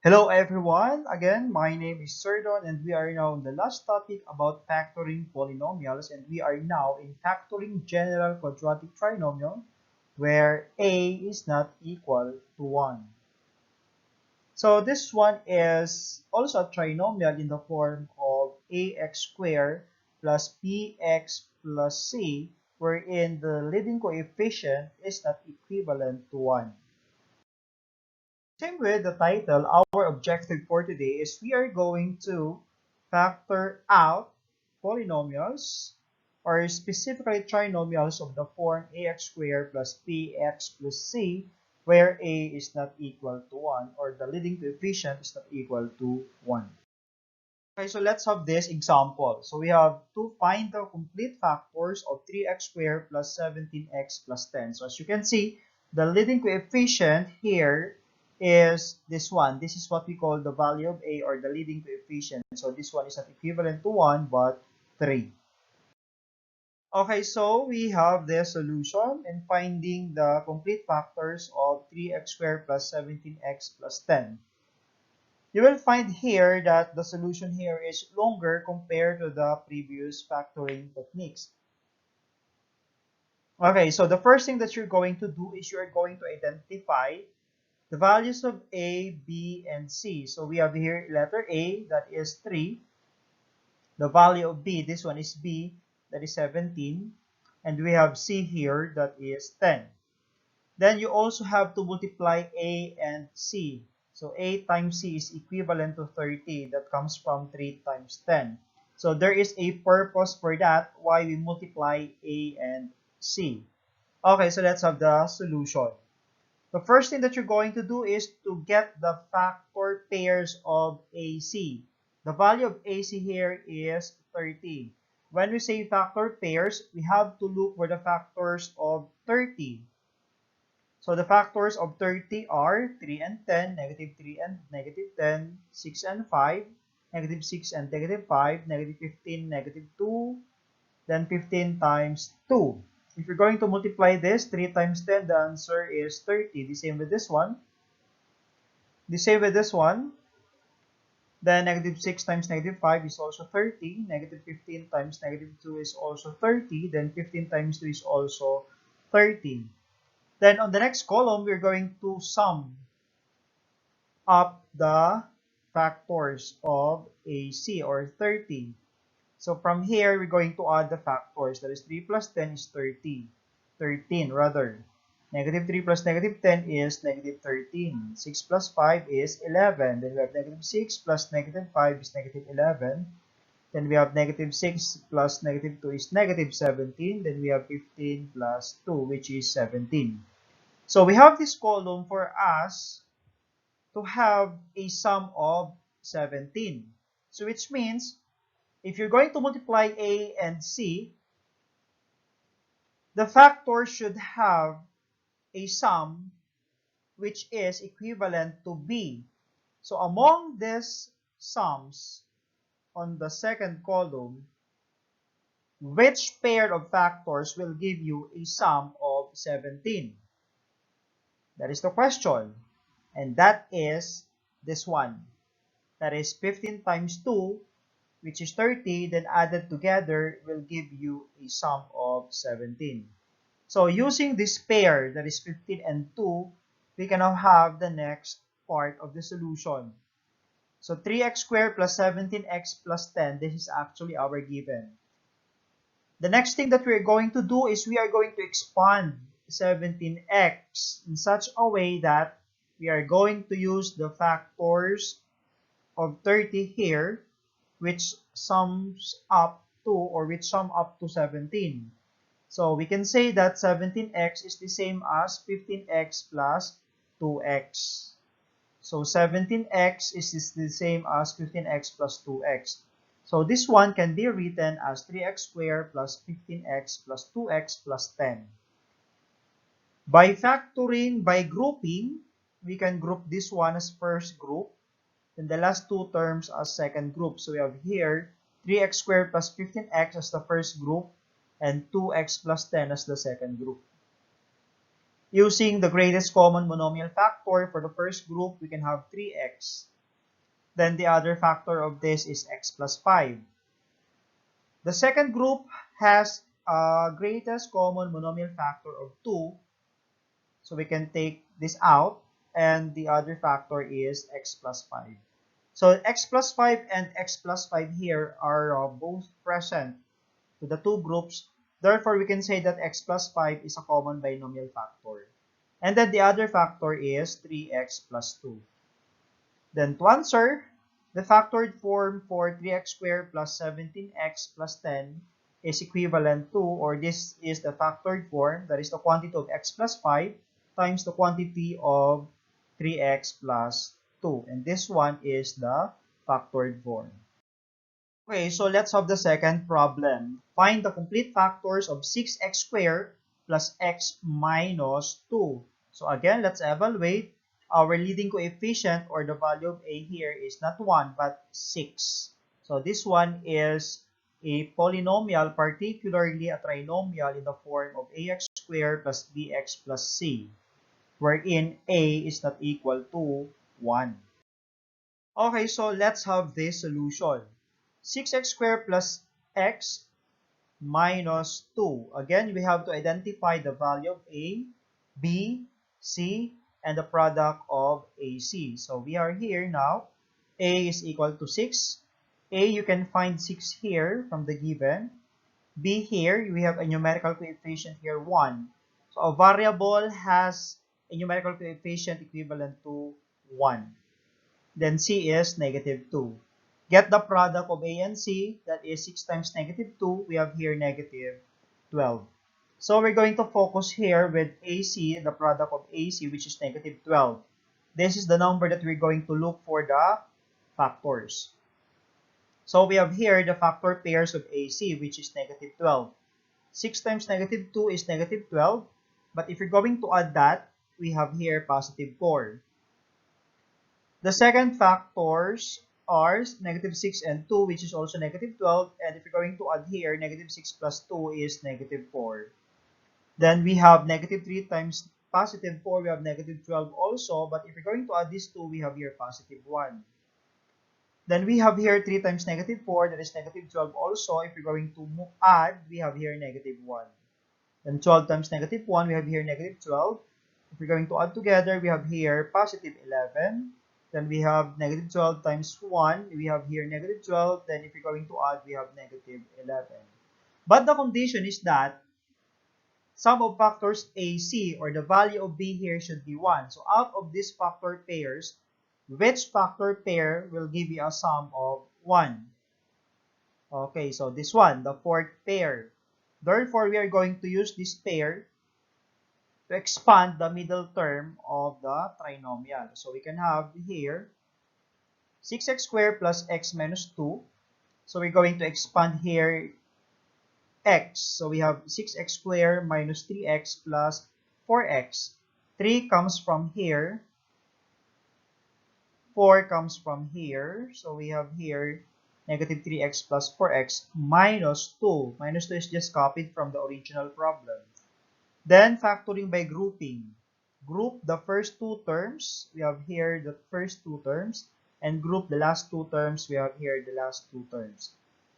Hello everyone, again my name is Serdon and we are now on the last topic about factoring polynomials, and we are now in factoring general quadratic trinomial where a is not equal to 1. So this one is also a trinomial in the form of ax squared plus bx plus c, wherein the leading coefficient is not equivalent to 1. Same with the title, our objective for today is we are going to factor out polynomials, or specifically trinomials of the form ax squared plus bx plus c, where a is not equal to 1 or the leading coefficient is not equal to 1. Okay, so let's have this example. So we have to find the complete factors of 3x squared plus 17x plus 10. So as you can see, the leading coefficient here is this one. This is what we call the value of a, or the leading coefficient. So this one is not equivalent to 1 but 3. Okay, so we have the solution in finding the complete factors of 3x squared plus 17x plus 10. You will find here that the solution here is longer compared to the previous factoring techniques. Okay, so the first thing that you're going to do is you're going to identify the values of a, b, and c. So we have here letter a, that is 3. The value of b, this one is b, that is 17. And we have c here, that is 10. Then you also have to multiply a and c. So a times c is equivalent to 30. That comes from 3 times 10. So there is a purpose for that, why we multiply a and c. Okay, so let's have the solution. The first thing that you're going to do is to get the factor pairs of AC. The value of AC here is 30. When we say factor pairs, we have to look for the factors of 30. So the factors of 30 are 3 and 10, negative 3 and negative 10, 6 and 5, negative 6 and negative 5, negative 15, negative 2, then 15 times 2. If you're going to multiply this, 3 times 10, the answer is 30. The same with this one. The same with this one. Then negative 6 times negative 5 is also 30. Negative 15 times negative 2 is also 30. Then 15 times 2 is also 30. Then on the next column, we're going to sum up the factors of AC, or 30. So from here, we're going to add the factors. That is 3 plus 10 is 30. 13 rather. Negative 3 plus negative 10 is negative 13. 6 plus 5 is 11. Then we have negative 6 plus negative 5 is negative 11. Then we have negative 6 plus negative 2 is negative 17. Then we have 15 plus 2, which is 17. So we have this column for us to have a sum of 17. So which means, if you're going to multiply a and c, the factor should have a sum which is equivalent to b. So among these sums on the second column, which pair of factors will give you a sum of 17? That is the question. And that is this one. That is 15 times 2, which is 30, then added together will give you a sum of 17. So using this pair, that is 15 and 2, we can now have the next part of the solution. So 3x squared plus 17x plus 10, this is actually our given. The next thing that we're going to do is we are going to expand 17x in such a way that we are going to use the factors of 30 here, which sums up to, or which sum up to 17. So we can say that 17x is the same as 15x plus 2x. So 17x is the same as 15x plus 2x. So this one can be written as 3x squared plus 15x plus 2x plus 10. By factoring, by grouping, we can group this one as first group, and the last two terms as second group. So we have here 3x squared plus 15x as the first group, and 2x plus 10 as the second group. Using the greatest common monomial factor for the first group, we can have 3x. Then the other factor of this is x plus 5. The second group has a greatest common monomial factor of 2. So we can take this out. And the other factor is x plus 5. So x plus 5 and x plus 5 here are both present to the two groups. Therefore, we can say that x plus 5 is a common binomial factor. And then the other factor is 3x plus 2. Then to answer, the factored form for 3x squared plus 17x plus 10 is equivalent to, or this is the factored form, that is the quantity of x plus 5 times the quantity of 3x plus 2. And this one is the factored form. Okay, so let's have the second problem. Find the complete factors of 6x squared plus x minus 2. So again, let's evaluate. Our leading coefficient, or the value of a here, is not 1 but 6. So this one is a polynomial, particularly a trinomial in the form of ax squared plus bx plus c, wherein a is not equal to 1. Okay, so let's have this solution. 6x squared plus x minus 2. Again, we have to identify the value of a, b, c, and the product of ac. So we are here now. A is equal to 6. A, you can find 6 here from the given. B here, we have a numerical coefficient here, 1. So a variable has a numerical coefficient equivalent to 1. Then C is negative 2. Get the product of A and C, that is 6 times negative 2, we have here negative 12. So we're going to focus here with AC, the product of AC, which is negative 12. This is the number that we're going to look for the factors. So we have here the factor pairs of AC, which is negative 12. 6 times negative 2 is negative 12. But if you're going to add that, we have here positive 4. The second factors are negative 6 and 2, which is also negative 12. And if you're going to add here, negative 6 plus 2 is negative 4. Then we have negative 3 times positive 4, we have negative 12 also. But if you're going to add these two, we have here positive 1. Then we have here 3 times negative 4, that is negative 12 also. If you're going to add, we have here negative 1. Then 12 times negative 1, we have here negative 12. If we're going to add together, we have here positive 11. Then we have negative 12 times 1, we have here negative 12. Then if you're going to add, we have negative 11. But the condition is that sum of factors AC, or the value of B here, should be 1. So out of these factor pairs, which factor pair will give you a sum of 1? Okay, so this one, the fourth pair. Therefore, we are going to use this pair to expand the middle term of the trinomial. So we can have here 6x squared plus x minus 2. So we're going to expand here x. So we have 6x squared minus 3x plus 4x. 3 comes from here. 4 comes from here. So we have here negative 3x plus 4x minus 2. Minus 2 is just copied from the original problem. Then factoring by grouping. Group the first two terms. We have here the first two terms. And group the last two terms. We have here the last two terms.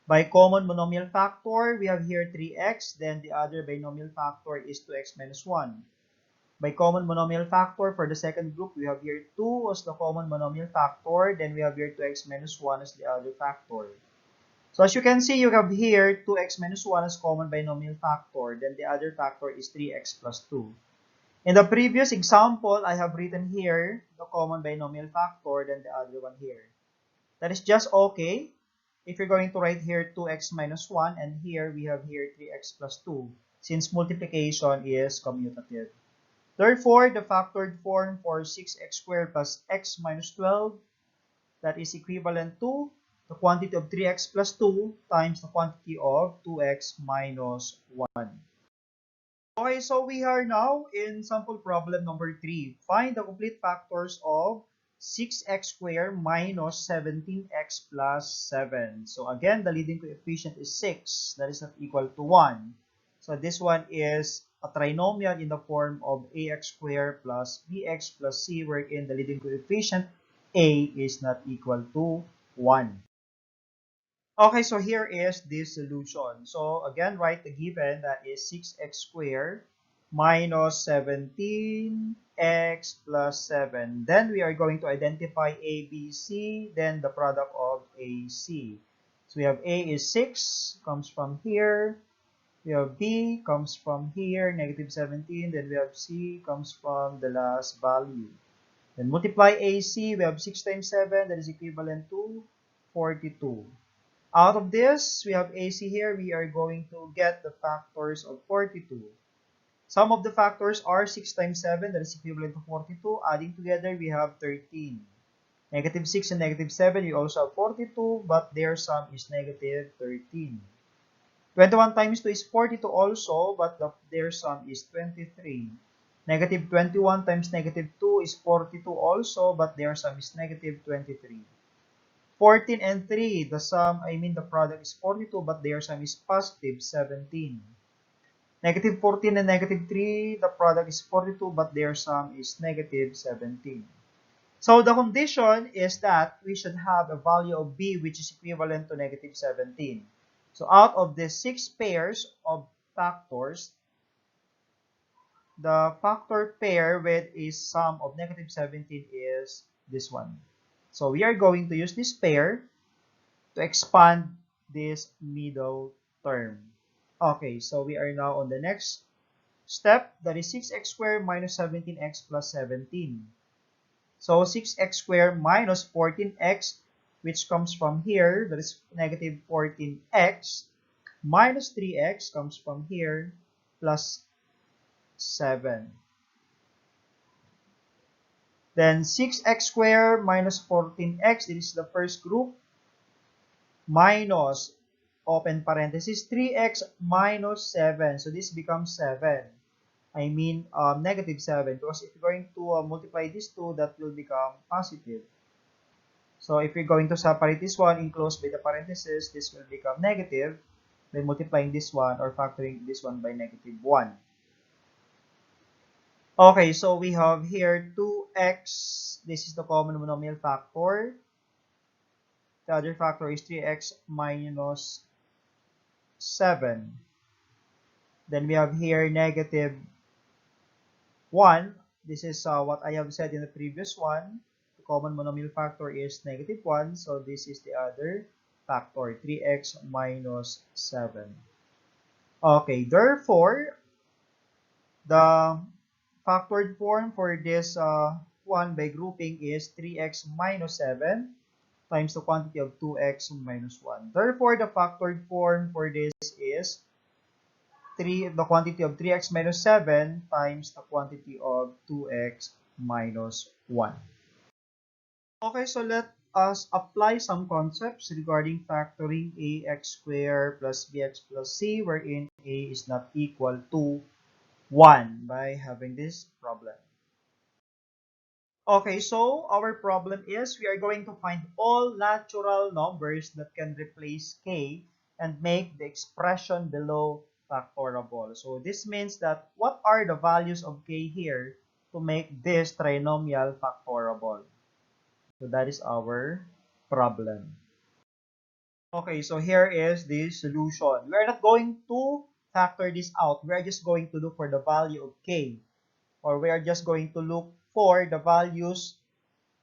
By common monomial factor, we have here 3x. Then the other binomial factor is 2x minus 1. By common monomial factor, for the second group, we have here 2 as the common monomial factor. Then we have here 2x minus 1 as the other factor. So as you can see, you have here 2x minus 1 as common binomial factor. Then the other factor is 3x plus 2. In the previous example, I have written here the common binomial factor, then the other one here. That is just okay. If you're going to write here 2x minus 1, and here we have here 3x plus 2, since multiplication is commutative. Therefore, the factored form for 6x squared plus x minus 12, that is equivalent to the quantity of 3x plus 2 times the quantity of 2x minus 1. Okay, so we are now in sample problem number 3. Find the complete factors of 6x squared minus 17x plus 7. So again, the leading coefficient is 6. That is not equal to 1. So this one is a trinomial in the form of ax squared plus bx plus c, wherein the leading coefficient a is not equal to 1. Okay, so here is the solution. So again, write the given, that is 6x squared minus 17x plus 7. Then we are going to identify a, b, c, then the product of a, c. So we have a is 6, comes from here. We have b, comes from here, negative 17. Then we have c, comes from the last value. Then multiply AC, we have 6 times 7, that is equivalent to 42. Out of this, we have AC here, we are going to get the factors of 42. Some of the factors are 6 times 7, that is equivalent to 42. Adding together, we have 13. Negative 6 and negative 7, we also have 42, but their sum is negative 13. 21 times 2 is 42 also, but their sum is 23. Negative 21 times negative 2 is 42 also, but their sum is negative 23. 14 and 3, the product is 42, but their sum is positive 17. Negative 14 and negative 3, the product is 42, but their sum is negative 17. So the condition is that we should have a value of b which is equivalent to negative 17. So out of the 6 pairs of factors, the factor pair with a sum of negative 17 is this one. So we are going to use this pair to expand this middle term. Okay, so we are now on the next step, that is 6x squared minus 17x plus 17. So 6x squared minus 14x, which comes from here, that is negative 14x, minus 3x comes from here, plus 7. Then 6x squared minus 14x, this is the first group, minus, open parenthesis, 3x minus 7. So this becomes 7. Negative 7. Because if you're going to multiply these two, that will become positive. So if you're going to separate this one enclosed by the parenthesis, this will become negative by multiplying this one or factoring this one by negative 1. Okay, so we have here 2x. This is the common monomial factor. The other factor is 3x minus 7. Then we have here negative 1. This is what I have said in the previous one. The common monomial factor is negative 1. So this is the other factor, 3x minus 7. Okay, therefore, the factored form for this one by grouping is 3x minus 7 times the quantity of 2x minus 1. Therefore, the factored form for this is the quantity of 3x minus 7 times the quantity of 2x minus 1. Okay, so let us apply some concepts regarding factoring 𝑎𝑥 squared plus 𝑏𝑥 plus 𝑐, wherein a is not equal to 1 by having this problem. Okay, so our problem is we are going to find all natural numbers that can replace k and make the expression below factorable. So this means that what are the values of k here to make this trinomial factorable? So that is our problem. Okay, so here is the solution. We're not going to factor this out. We're just going to look for the value of k. Or we are just going to look for the values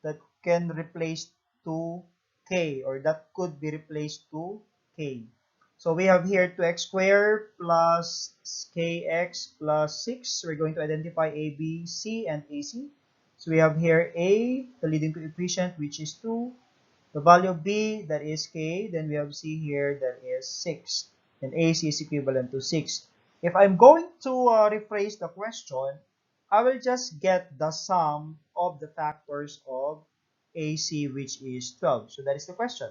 that can replace to k, or that could be replaced to k. So we have here 2x squared plus kx plus 6. We're going to identify a, b, c, and ac. So we have here a, the leading coefficient, which is 2. The value of b, that is k. Then we have c here, that is 6. And ac is equivalent to 6. If I'm going to rephrase the question, I will just get the sum of the factors of AC, which is 12. So that is the question.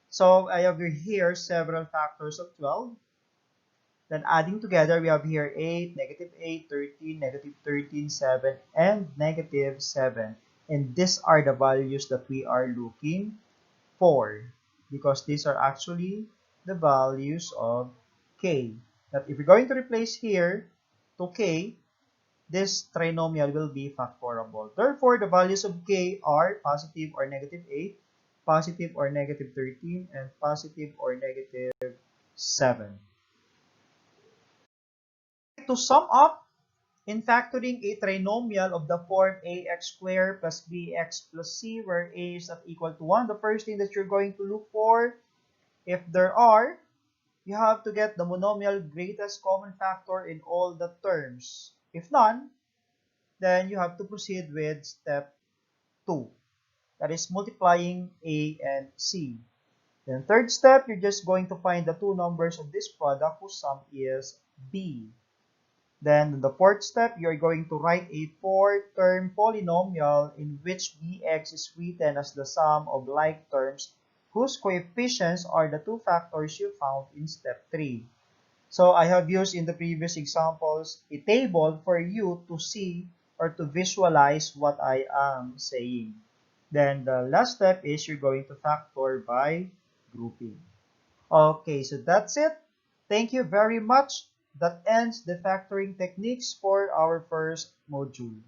So I have here several factors of 12. Then adding together, we have here 8, negative 8, 13, negative 13, 7, and negative 7. And these are the values that we are looking for, because these are actually the values of k. That if we're going to replace here to k, this trinomial will be factorable. Therefore, the values of k are positive or negative 8, positive or negative 13, and positive or negative 7. To sum up, in factoring a trinomial of the form ax squared plus bx plus c, where a is not equal to 1, the first thing that you're going to look for, if there are, you have to get the monomial greatest common factor in all the terms. If none, then you have to proceed with step 2. That is multiplying a and c. Then third step, you're just going to find the two numbers of this product whose sum is b. Then the fourth step, you're going to write a four-term polynomial in which bx is written as the sum of like terms whose coefficients are the two factors you found in step 3. So I have used in the previous examples a table for you to see or to visualize what I am saying. Then the last step is you're going to factor by grouping. Okay, so that's it. Thank you very much. That ends the factoring techniques for our first module.